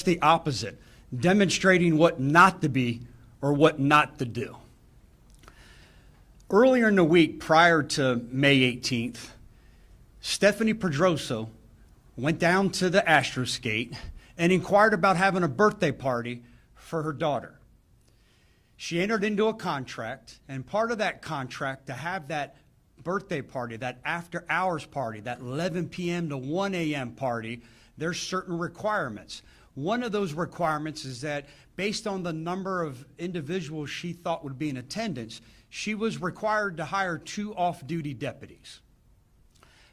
the opposite, demonstrating what not to be or what not to do. Earlier in the week, prior to May 18th, Stephanie Pedrosso went down to the Astro Skate and inquired about having a birthday party for her daughter. She entered into a contract, and part of that contract, to have that birthday party, that after hours party, that 11 p.m. to 1 a.m. party, there's certain requirements. One of those requirements is that based on the number of individuals she thought would be in attendance, she was required to hire 2 off-duty deputies.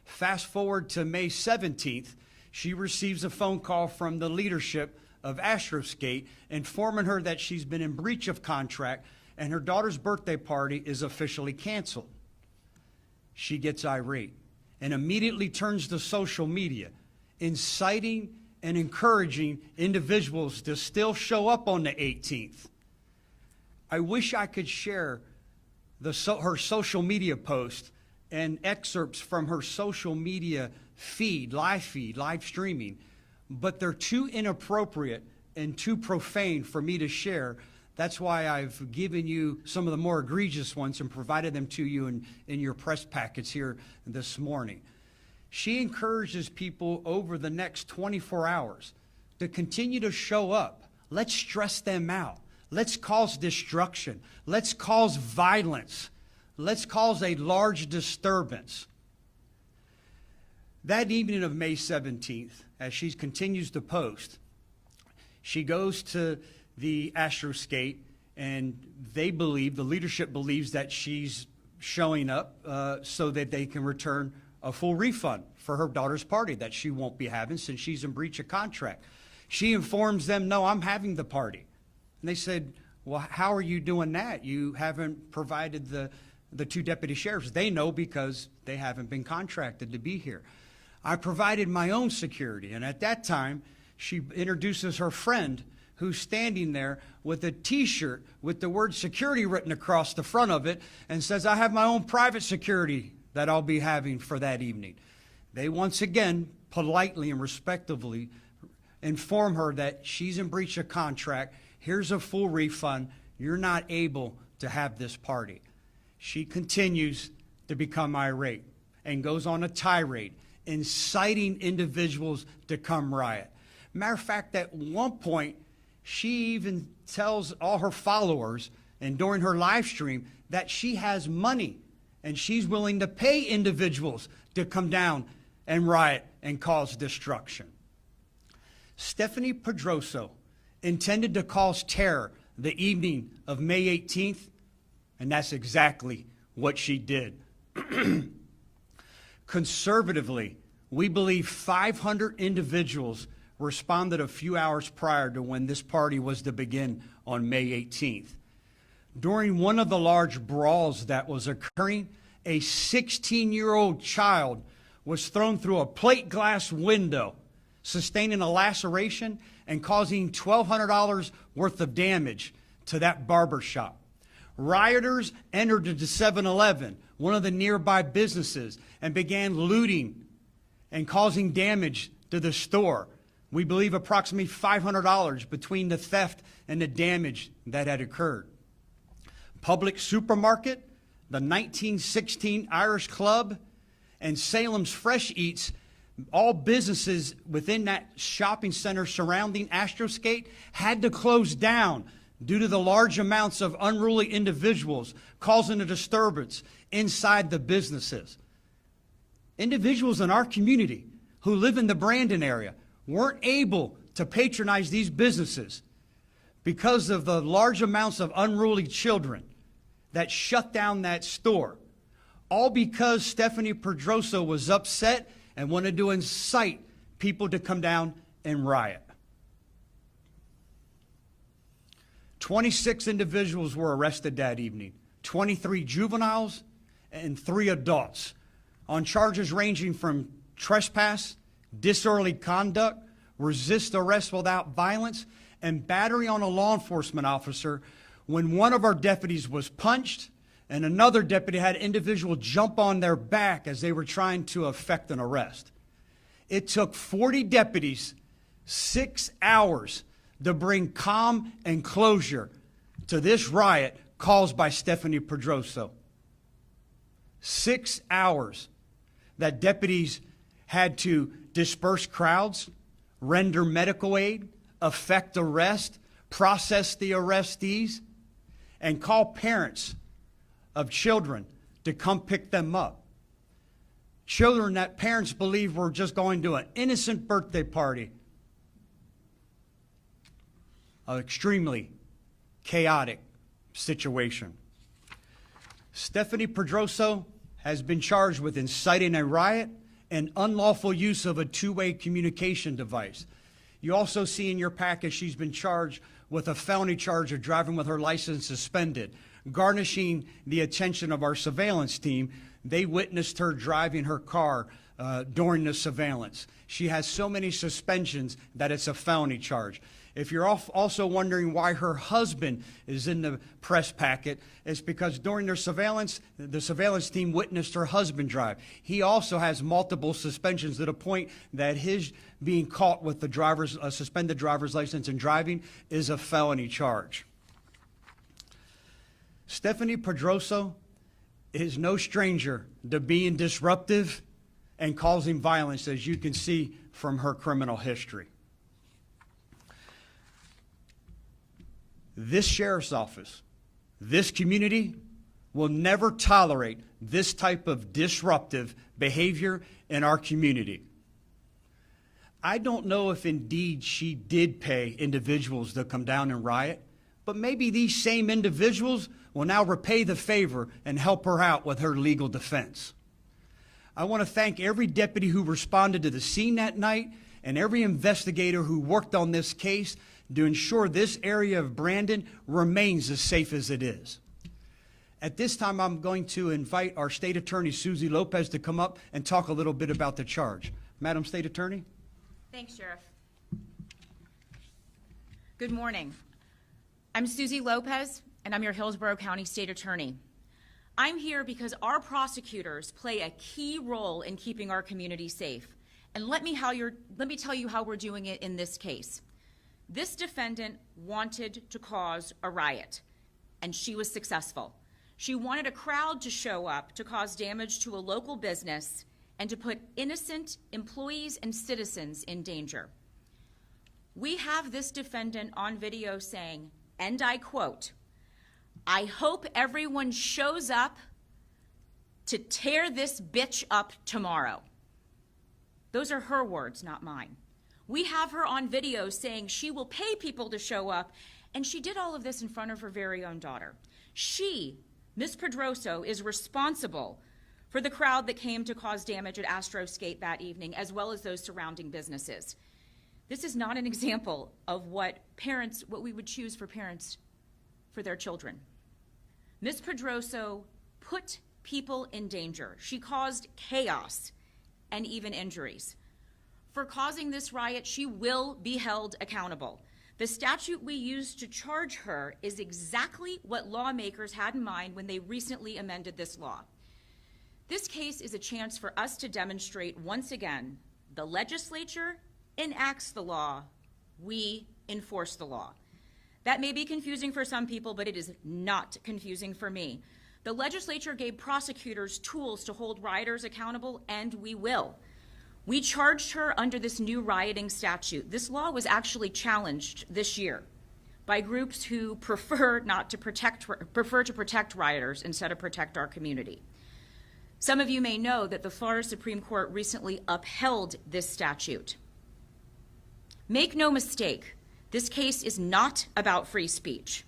Fast forward to May 17th, she receives a phone call from the leadership of Astro Skate informing her that she's been in breach of contract and her daughter's birthday party is officially canceled. She gets irate and immediately turns to social media, inciting and encouraging individuals to still show up on the 18th. I wish I could share her social media post and excerpts from her social media feed, live streaming, but they're too inappropriate and too profane for me to share. That's why I've given you some of the more egregious ones and provided them to you in your press packets here this morning. She encourages people over the next 24 hours to continue to show up. Let's stress them out. Let's cause destruction. Let's cause violence. Let's cause a large disturbance. That evening of May 17th, as she continues to post, she goes to the Astro Skate, and the leadership believes that she's showing up so that they can return a full refund for her daughter's party that she won't be having since she's in breach of contract. She informs them, no, I'm having the party. And they said, well, how are you doing that? You haven't provided the 2 deputy sheriffs. They know because they haven't been contracted to be here. I provided my own security. And at that time, she introduces her friend who's standing there with a T-shirt with the word security written across the front of it and says, I have my own private security that I'll be having for that evening. They once again, politely and respectfully, inform her that she's in breach of contract. Here's a full refund. You're not able to have this party. She continues to become irate and goes on a tirade, inciting individuals to come riot. Matter of fact, at one point, she even tells all her followers, and during her live stream, that she has money and she's willing to pay individuals to come down and riot and cause destruction. Stephanie Pedrosso intended to cause terror the evening of May 18th, and that's exactly what she did. Conservatively, we believe 500 individuals responded a few hours prior to when this party was to begin on May 18th. During one of the large brawls that was occurring, a 16-year-old child was thrown through a plate glass window, sustaining a laceration and causing $1,200 worth of damage to that barber shop. Rioters entered into 7-Eleven, one of the nearby businesses, and began looting and causing damage to the store. We believe approximately $500 between the theft and the damage that had occurred. Public Supermarket, the 1916 Irish Club, and Salem's Fresh Eats, all businesses within that shopping center surrounding Astro Skate, had to close down due to the large amounts of unruly individuals causing a disturbance inside the businesses. Individuals in our community who live in the Brandon area weren't able to patronize these businesses because of the large amounts of unruly children that shut down that store, all because Stephanie Pedrosso was upset and wanted to incite people to come down and riot. 26 individuals were arrested that evening, 23 juveniles and 3 adults, on charges ranging from trespass, disorderly conduct, resist arrest without violence, and battery on a law enforcement officer when one of our deputies was punched and another deputy had an individual jump on their back as they were trying to effect an arrest. It took 40 deputies 6 hours to bring calm and closure to this riot caused by Stephanie Pedrosso. 6 hours that deputies had to disperse crowds, render medical aid, effect arrest, process the arrestees, and call parents of children to come pick them up. Children that parents believe were just going to an innocent birthday party. An extremely chaotic situation. Stephanie Pedrosso has been charged with inciting a riot and unlawful use of a two-way communication device. You also see in your package she's been charged with a felony charge of driving with her license suspended, garnishing the attention of our surveillance team. They witnessed her driving her car during the surveillance. She has so many suspensions that it's a felony charge. If you're also wondering why her husband is in the press packet, it's because during their surveillance, the surveillance team witnessed her husband drive. He also has multiple suspensions to the point that his being caught with the suspended driver's license and driving is a felony charge. Stephanie Pedrosso is no stranger to being disruptive and causing violence, as you can see from her criminal history. This sheriff's office, this community will never tolerate this type of disruptive behavior in our community. I don't know if indeed she did pay individuals to come down and riot, but maybe these same individuals will now repay the favor and help her out with her legal defense. I want to thank every deputy who responded to the scene that night and every investigator who worked on this case to ensure this area of Brandon remains as safe as it is. At this time, I'm going to invite our State Attorney, Susie Lopez, to come up and talk a little bit about the charge. Madam State Attorney. Thanks, Sheriff. Good morning. I'm Susie Lopez, and I'm your Hillsborough County State Attorney. I'm here because our prosecutors play a key role in keeping our community safe. And let me tell you how we're doing it in this case. This defendant wanted to cause a riot, and she was successful. She wanted a crowd to show up to cause damage to a local business and to put innocent employees and citizens in danger. We have this defendant on video saying, and I quote, "I hope everyone shows up to tear this bitch up tomorrow." Those are her words, not mine. We have her on video saying she will pay people to show up, and she did all of this in front of her very own daughter. She, Ms. Pedrosso, is responsible for the crowd that came to cause damage at Astro Skate that evening, as well as those surrounding businesses. This is not an example of what we would choose for parents for their children. Ms. Pedrosso put people in danger. She caused chaos and even injuries. For causing this riot, she will be held accountable. The statute we used to charge her is exactly what lawmakers had in mind when they recently amended this law. This case is a chance for us to demonstrate once again, the legislature enacts the law, we enforce the law. That may be confusing for some people, but it is not confusing for me. The legislature gave prosecutors tools to hold rioters accountable, and we will. We charged her under this new rioting statute. This law was actually challenged this year by groups who prefer to protect rioters instead of protect our community. Some of you may know that the Florida Supreme Court recently upheld this statute. Make no mistake, this case is not about free speech.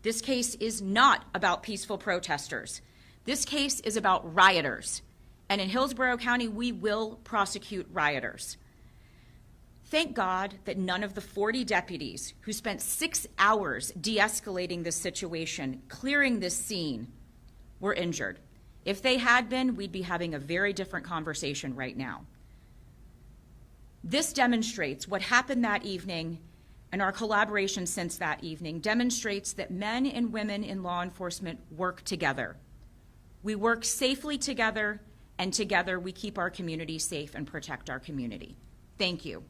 This case is not about peaceful protesters. This case is about rioters. And in Hillsborough County, we will prosecute rioters. Thank God that none of the 40 deputies who spent 6 hours de-escalating this situation, clearing this scene, were injured. If they had been, we'd be having a very different conversation right now. This demonstrates what happened that evening, and our collaboration since that evening demonstrates that men and women in law enforcement work together. We work safely together, and together we keep our community safe and protect our community. Thank you.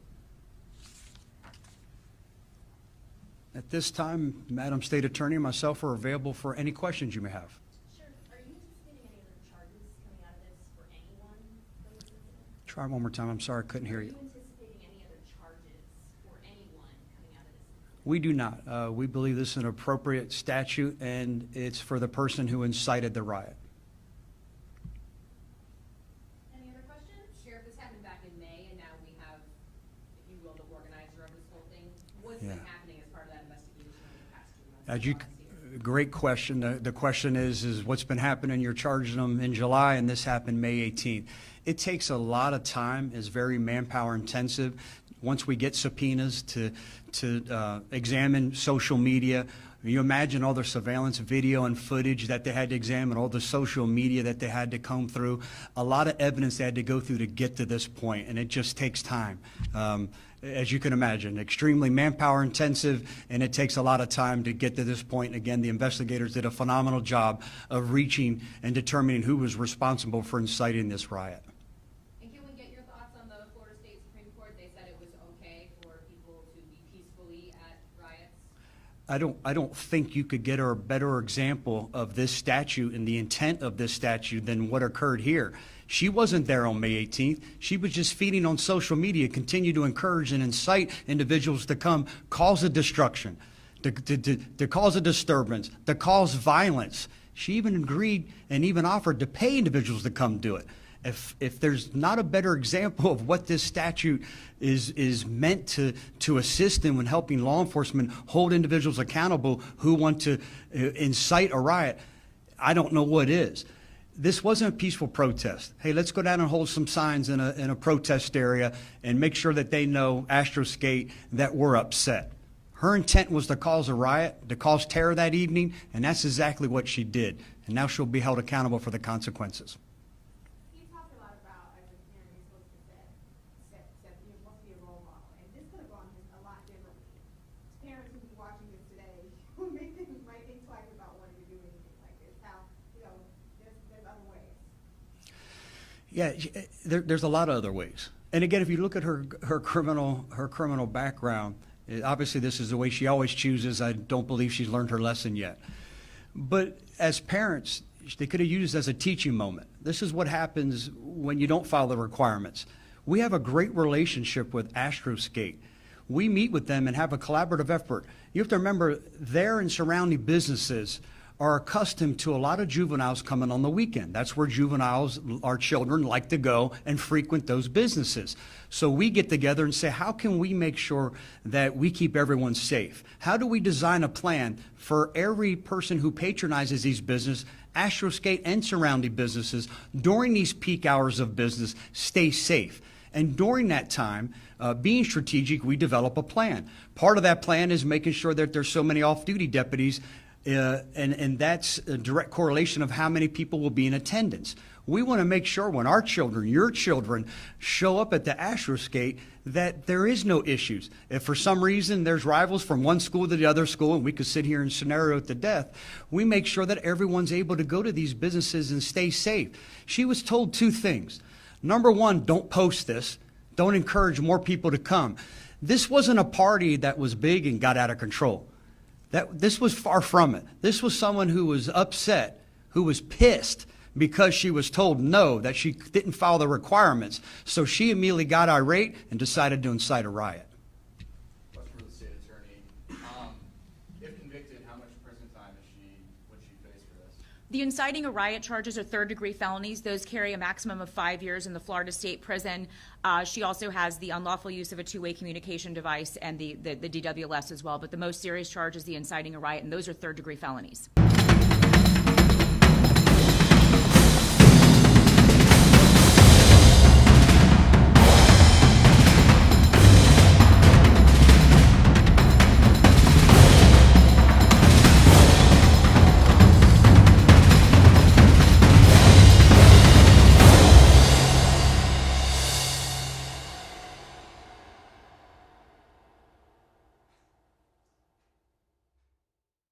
At this time, Madam State Attorney and myself are available for any questions you may have. Sure. Are you anticipating any other charges coming out of this for anyone from this incident? Try one more time. I'm sorry, I couldn't hear Are you. you anticipating any other charges for anyone coming out of this incident? We do not. We believe this is an appropriate statute, and it's for the person who incited the riot. Any other questions? Sheriff, this happened back in May, and now we have, if you will, the organizer of this whole thing. What's Yeah. been happening as part of that investigation over the past 2 months? As you, great question. The question is what's been happening? You're charging them in July, and this happened May 18th. It takes a lot of time. It's very manpower intensive. Once we get subpoenas to examine social media, you imagine all the surveillance video and footage that they had to examine, all the social media that they had to comb through, a lot of evidence they had to go through to get to this point, and it just takes time. As you can imagine, extremely manpower intensive, and it takes a lot of time to get to this point. And again, the investigators did a phenomenal job of reaching and determining who was responsible for inciting this riot. And can we get your thoughts on the Florida State Supreme Court? They said it was okay for people to be peacefully at riots. I don't think you could get a better example of this statute and the intent of this statute than what occurred here. She wasn't there on May 18th. She was just feeding on social media, continue to encourage and incite individuals to come cause a destruction, to cause a disturbance, to cause violence. She even agreed and even offered to pay individuals to come do it. If there's not a better example of what this statute is meant to assist in when helping law enforcement hold individuals accountable who want to incite a riot, I don't know what is. This wasn't a peaceful protest. Hey, let's go down and hold some signs in a protest area and make sure that they know, Astro Skate, that we're upset. Her intent was to cause a riot, to cause terror that evening, and that's exactly what she did. And now she'll be held accountable for the consequences. You talked a lot about, as a parent, you're supposed to set you're supposed to be a role model, and this could have gone a lot differently. Parents who be watching this today might think twice about wanting to do anything like this. How, there's other ways. Yeah, there's a lot of other ways. And again, if you look at her criminal background, obviously this is the way she always chooses. I don't believe she's learned her lesson yet. But as parents, they could have used it as a teaching moment. This is what happens when you don't follow the requirements. We have a great relationship with Astro Skate. We meet with them and have a collaborative effort. You have to remember, their and surrounding businesses are accustomed to a lot of juveniles coming on the weekend. That's where juveniles, our children, like to go and frequent those businesses. So we get together and say, how can we make sure that we keep everyone safe? How do we design a plan for every person who patronizes these businesses, Astro Skate and surrounding businesses, during these peak hours of business, stay safe? And during that time, being strategic, we develop a plan. Part of that plan is making sure that there's so many off-duty deputies, and that's a direct correlation of how many people will be in attendance. We want to make sure when our children, your children, show up at the Astro Skate that there is no issues. If for some reason there's rivals from one school to the other school, and we could sit here and scenario it to death, we make sure that everyone's able to go to these businesses and stay safe. She was told two things. Number one, don't post this. Don't encourage more people to come. This wasn't a party that was big and got out of control. This was far from it. This was someone who was upset, who was pissed because she was told no, that she didn't follow the requirements. So she immediately got irate and decided to incite a riot. Question for the state attorney. If convicted, how much prison time would she face for this? The inciting a riot charges are third-degree felonies. Those carry a maximum of 5 years in the Florida State Prison. She also has the unlawful use of a two-way communication device and the DWLS as well. But the most serious charge is the inciting a riot, and those are third-degree felonies.